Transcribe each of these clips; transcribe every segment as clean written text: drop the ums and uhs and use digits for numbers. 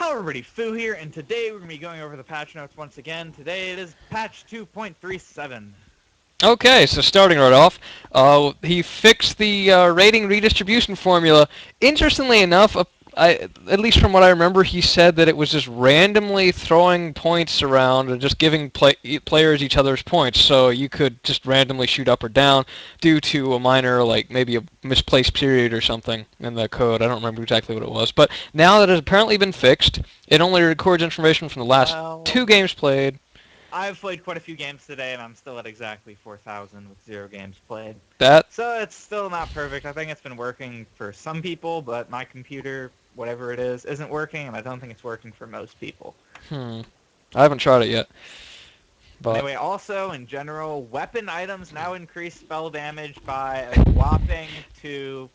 Hello everybody, Foo here, and today we're going to be going over the patch notes once again. Today it is patch 2.37. Okay, so starting right off, he fixed the rating redistribution formula. Interestingly enough, at least from what I remember, he said that it was just randomly throwing points around and just giving players each other's points, so you could just randomly shoot up or down due to a minor, like maybe a misplaced period or something in the code. I don't remember exactly what it was, but now that it has apparently been fixed, it only records information from the last Well, 2 games played. I've played quite a few games today, and I'm still at exactly 4,000 with 0 games played. That So it's still not perfect. I think it's been working for some people, but my computer, whatever it is, isn't working, and I don't think it's working for most people. I haven't tried it yet. But Anyway, also, in general, weapon items now increase spell damage by a whopping 2%.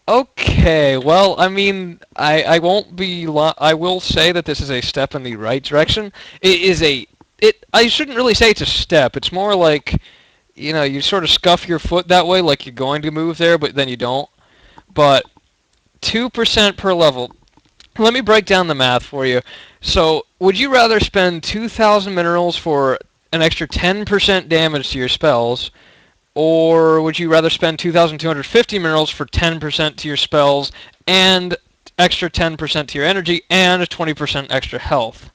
okay, well, I mean, I won't be I will say that this is a step in the right direction. It is I shouldn't really say it's a step. It's more like, you sort of scuff your foot that way like you're going to move there, but then you don't. But 2% per level. Let me break down the math for you. So, would you rather spend 2,000 minerals for an extra 10% damage to your spells, or would you rather spend 2,250 minerals for 10% to your spells and extra 10% to your energy and 20% extra health?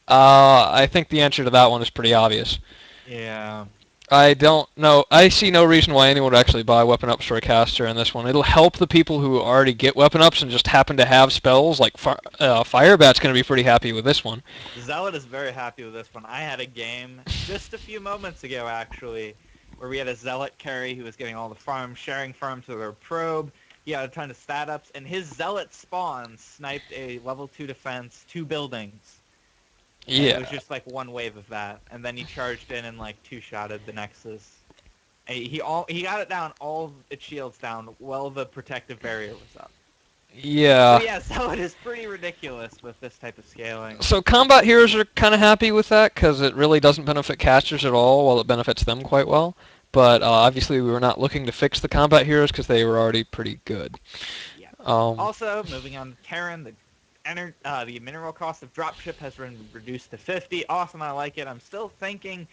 I think the answer to that one is pretty obvious. Yeah. I don't know. I see no reason why anyone would actually buy weapon ups for a caster in this one. It'll help the people who already get weapon ups and just happen to have spells. Like Firebat's going to be pretty happy with this one. Zealot is very happy with this one. I had a game just a few moments ago, actually, where we had a Zealot carry who was getting all the farms, sharing farms with their probe. He had a ton of stat ups, and his Zealot spawn sniped a level 2 defense, 2 buildings. And it Yeah. was just like one wave of that. And then he charged in and like 2-shotted the Nexus. And he got it down, all its shields down, while the protective barrier was up. So Yeah. yeah, Zealot is pretty ridiculous with this type of scaling. So combat heroes are kind of happy with that because it really doesn't benefit casters at all, while it benefits them quite well. But obviously, we were not looking to fix the combat heroes because they were already pretty good. Yeah. Um, Also, moving on to Terran, the mineral cost of dropship has been reduced to 50. Awesome, I like it. I'm still thinking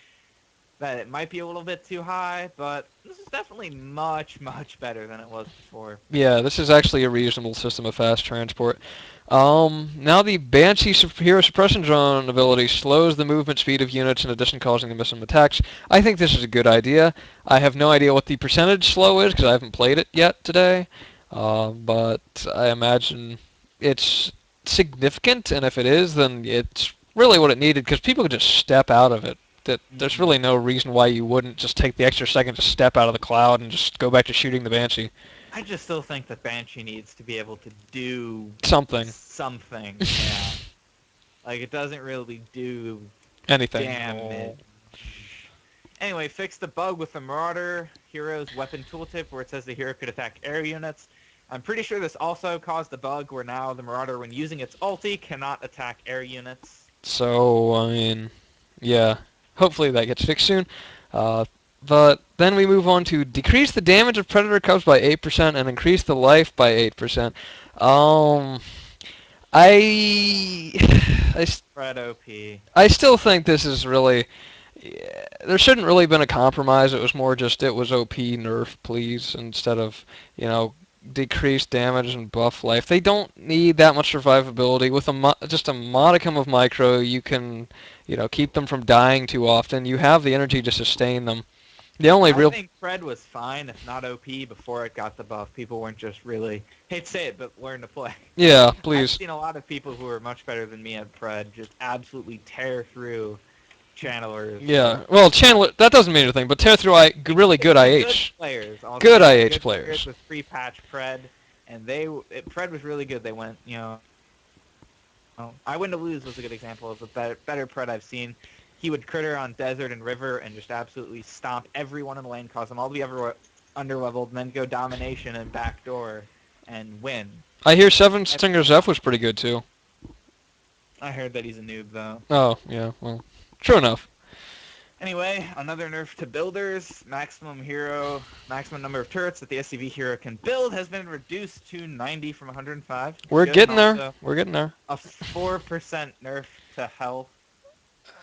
that it might be a little bit too high, but this is definitely much, much better than it was before. yeah, this is actually a reasonable system of fast transport. Now the Banshee Hero Suppression Drone ability slows the movement speed of units in addition causing them to miss some attacks. I think this is a good idea. I have no idea what the percentage slow is because I haven't played it yet today, but I imagine it's significant, and if it is, then it's really what it needed because people could just step out of it. That there's Mm-hmm. really no reason why you wouldn't just take the extra second to step out of the cloud and just go back to shooting the Banshee. I just still think that Banshee needs to be able to do Something. something. Yeah. Like, it doesn't really do Anything. damage. Anyway, fix the bug with the Marauder Hero's Weapon Tooltip where it says the hero could attack air units. I'm pretty sure this also caused the bug where now the Marauder, when using its ulti, cannot attack air units. So, I mean, yeah. Hopefully that gets fixed soon. Uh, but then we move on to decrease the damage of predator cubs by 8% and increase the life by 8%. Um, I, I, Fred OP. I still think this is really. Yeah, there shouldn't really been a compromise. It was more just it was OP nerf, please, instead of decrease damage and buff life. They don't need that much survivability. With just a modicum of micro, you can keep them from dying too often. You have the energy to sustain them. The only I real think Fred was fine, if not OP, before it got the buff. People weren't just really, hate to say it, but learn to play. yeah, I've please. seen a lot of people who are much better than me at Fred just absolutely tear through channelers with Yeah, well, channel that doesn't mean anything, but tear through really good good IH. players. Also, Good IH good players players. with free patch Fred, and Fred was really good. They went, I Win to Lose was a good example of a better Pred I've seen. He would critter on Desert and River and just absolutely stomp everyone in the lane, cause them all to be underleveled, and then go Domination and Backdoor and win. I hear Seven Stinger's F was pretty good too. I heard that he's a noob, though. Oh, yeah, well, true enough. Anyway, another nerf to builders. Maximum number of turrets that the SCV hero can build has been reduced to 90 from 105, which is We're good. And getting there. also We're getting there. a 4% nerf to health.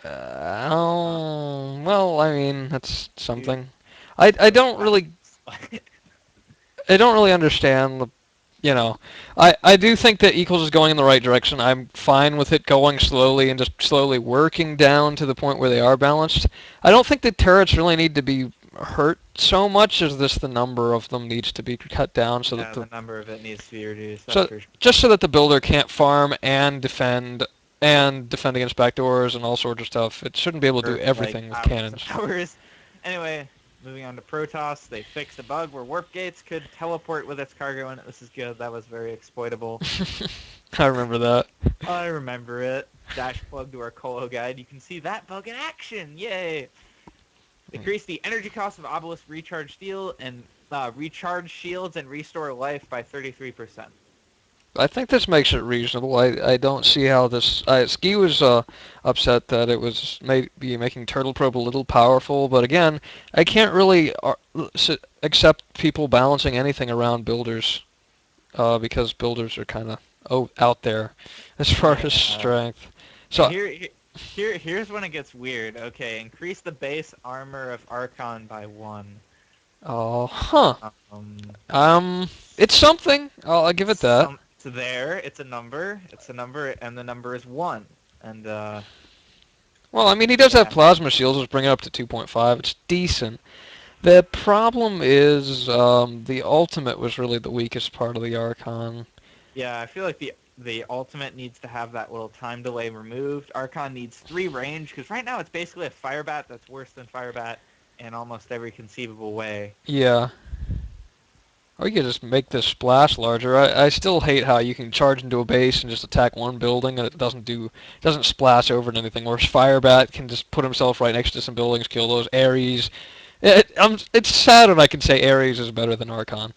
Uh, Well, I mean, that's dude, something. I so don't really understand the I do think that equals is going in the right direction. I'm fine with it going slowly and just slowly working down to the point where they are balanced. I don't think the turrets really need to be hurt so much as this the number of them needs to be cut down so that yeah, the number of it needs to be reduced. That's so for sure. just so that the builder can't farm and defend against backdoors and all sorts of stuff. It shouldn't be able to do For like everything with hours and cannons. hours. Anyway, moving on to Protoss, they fixed a bug where warp gates could teleport with its cargo in it. This is good. That was very exploitable. I remember that. I remember it. Dash plug to our Colo guide. You can see that bug in action. Yay! Decrease the energy cost of obelisk recharge steel and recharge shields and restore life by 33%. I think this makes it reasonable. I don't see how this. Ski was upset that it was maybe making Turtle Probe a little powerful, but again, I can't really accept people balancing anything around builders because builders are kind of out there as far as Yeah. strength. And So, here's when it gets weird. Okay, increase the base armor of Archon by 1. oh, huh. Um, Um, it's something. I'll give it that. so there, it's a number. It's a number, and the number is 1. And Well, I mean, he does have yeah, plasma shields, which bring it up to 2.5. It's decent. The problem is the ultimate was really the weakest part of the Archon. yeah. I feel like the ultimate needs to have that little time delay removed. Archon needs 3 range because right now it's basically a Firebat that's worse than Firebat in almost every conceivable way. Yeah. Or you could just make this splash larger. I still hate how you can charge into a base and just attack one building and it doesn't splash over to anything. Whereas Firebat can just put himself right next to some buildings, kill those. Ares. It's sad when I can say Ares is better than Archon.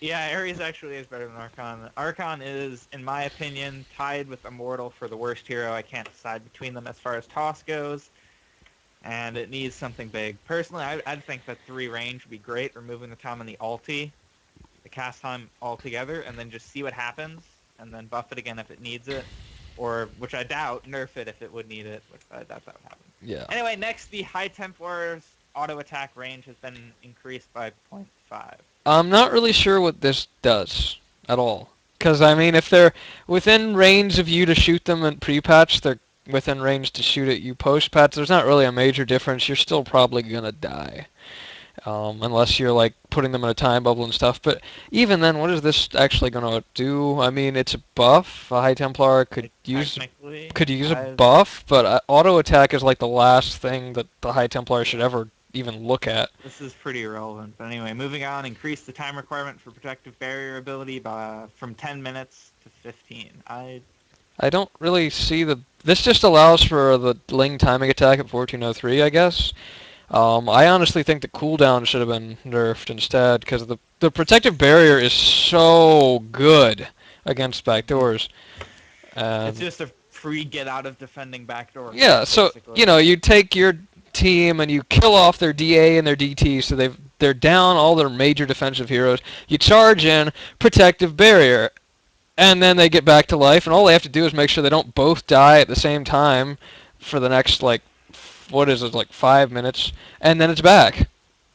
Yeah, Ares actually is better than Archon. Archon is, in my opinion, tied with Immortal for the worst hero. I can't decide between them as far as toss goes, and it needs something big. Personally, I'd think that 3 range would be great, removing the time on the ulti, the cast time altogether, and then just see what happens, and then buff it again if it needs it, or, which I doubt, nerf it if it would need it, which I doubt that would happen. Yeah. Anyway, next, the High Templar's auto attack range has been increased by 0.5. I'm not really sure what this does at all. Because, I mean, if they're within range of you to shoot them at pre-patch, they're within range to shoot at you post-patch. There's not really a major difference. You're still probably going to die. Unless you're, like, putting them in a time bubble and stuff. But even then, what is this actually going to do? I mean, it's a buff. A High Templar Like, technically, could use a buff, but auto attack is like the last thing that the High Templar should ever even look at. this is pretty irrelevant. But anyway, moving on, increase the time requirement for protective barrier ability from 10 minutes to 15. I don't really see the. This just allows for the Ling timing attack at 1403, I guess. I honestly think the cooldown should have been nerfed instead because the protective barrier is so good against Mhm. backdoors. It's And just a free get out of defending backdoor yeah, kill, so basically. you take your team and you kill off their DA and their DT, so they're down all their major defensive heroes. You charge in protective barrier, and then they get back to life, and all they have to do is make sure they don't both die at the same time for the next like what is it like 5 minutes, and then it's back.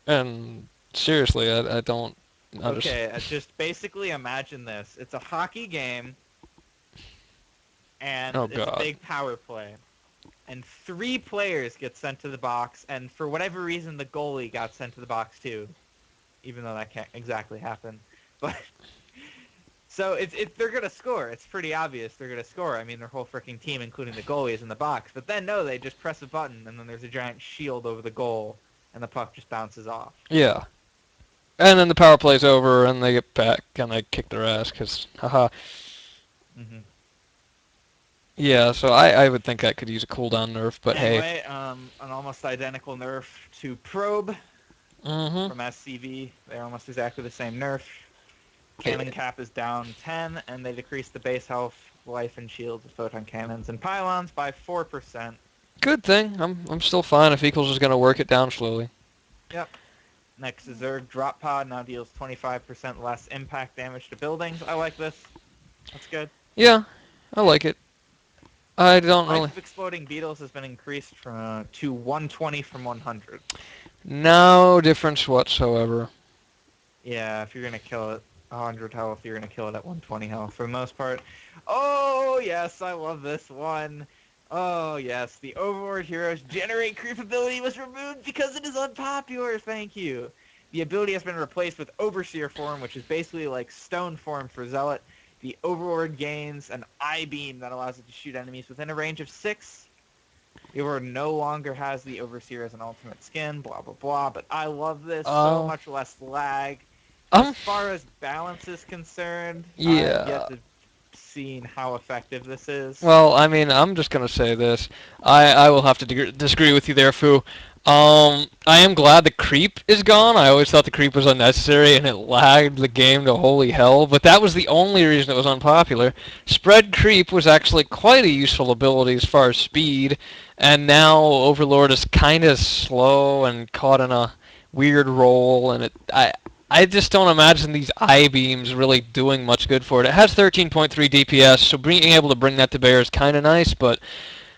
And seriously, I don't understand. Okay, just basically imagine this. It's a hockey game, and Oh it's a God. big power play. And 3 players get sent to the box, and for whatever reason, the goalie got sent to the box too, even though that can't exactly happen. But so they're gonna score. It's pretty obvious they're gonna score. I mean, their whole freaking team, including the goalie, is in the box. But then no, they just press a button, and then there's a giant shield over the goal, and the puck just bounces off. Yeah. And then the power play's over, and they get back, and they kick their ass, because, haha. Hmm. Yeah, so I would think I could use a cooldown nerf, but hey. Anyway, an almost identical nerf to Probe Mm-hmm. from SCV. They're almost exactly the same nerf. Cannon cap is down 10, and they decrease the base health, life, and shields of photon cannons and pylons by 4%. Good thing. I'm still fine if Equals is gonna work it down slowly. Yep. Next is Zerg Drop Pod, now deals 25% less impact damage to buildings. I like this. That's good. Yeah, I like it. I don't Life really. of Exploding Beetles has been increased to 120 from 100. No difference whatsoever. Yeah, if you're gonna kill it 100 health, you're gonna kill it at 120 health for the most part. Oh yes, I love this one. Oh yes, the Overlord Heroes Generate Creep ability was removed because it is unpopular. Thank you. The ability has been replaced with Overseer form, which is basically like Stone form for Zealot. The Overlord gains an eye beam that allows it to shoot enemies within a range of 6. The Overlord no longer has the Overseer as an ultimate skin, blah blah blah, but I love this. So Uh, much less lag. As um, far as balance is concerned, I've yet yeah. to see how effective this is. Well, I mean, I'm just gonna say this. I will have to disagree with you there, Fu. I am glad the creep is gone. I always thought the creep was unnecessary and it lagged the game to holy hell. But that was the only reason it was unpopular. Spread creep was actually quite a useful ability as far as speed, and now Overlord is kind of slow and caught in a weird role, and I just don't imagine these I beams really doing much good for it. It has 13.3 DPS, so being able to bring that to bear is kind of nice, but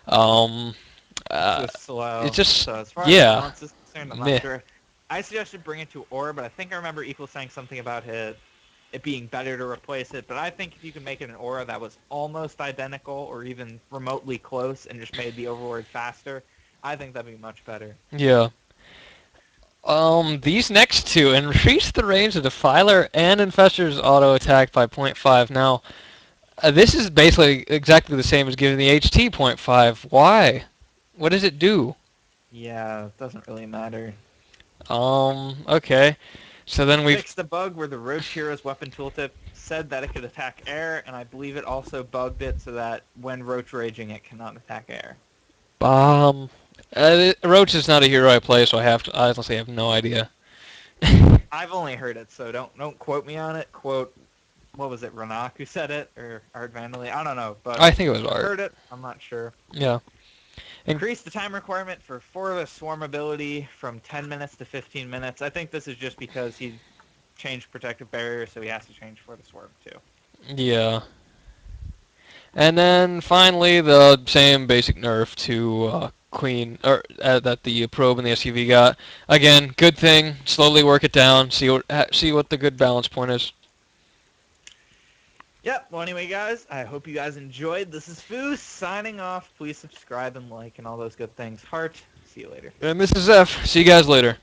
um, It's uh, just it's slow. just So as far as yeah, balance is concerned, I'm not meh. sure. I suggested bring it to Aura, but I think I remember Equal saying something about it being better to replace it. But I think if you could make it an Aura that was almost identical or even remotely close and just made the Overlord faster, I think that'd be much better. Yeah. These next two increase the range of Defiler and Infestor's auto attack by point 0.5. Now, this is basically exactly the same as giving the HT point 0.5. Why? What does it do? Yeah, it doesn't really matter. Okay. So It then we've fixed a bug where the Roach Hero's weapon tooltip said that it could attack air, and I believe it also bugged it so that when Roach raging, it cannot attack air. Um, Roach is not a hero I play, so I honestly have no idea. I've only heard it, so don't quote me on it. Quote, what was it, Ranak who said it, or Art Vandalay? I don't know, but I think it was I've Art. heard it. I'm not sure. Yeah. And Increase the time requirement for the swarm ability from 10 minutes to 15 minutes. I think this is just because he changed protective barrier, so he has to change for the swarm too. yeah. And then finally, the same basic nerf to Queen, or that the probe and the SUV got. Again, good thing. Slowly work it down. See what the good balance point is. Yep. Well, anyway, guys, I hope you guys enjoyed. This is Foo signing off. Please subscribe and like and all those good things. Heart. See you later. And this is F. See you guys later.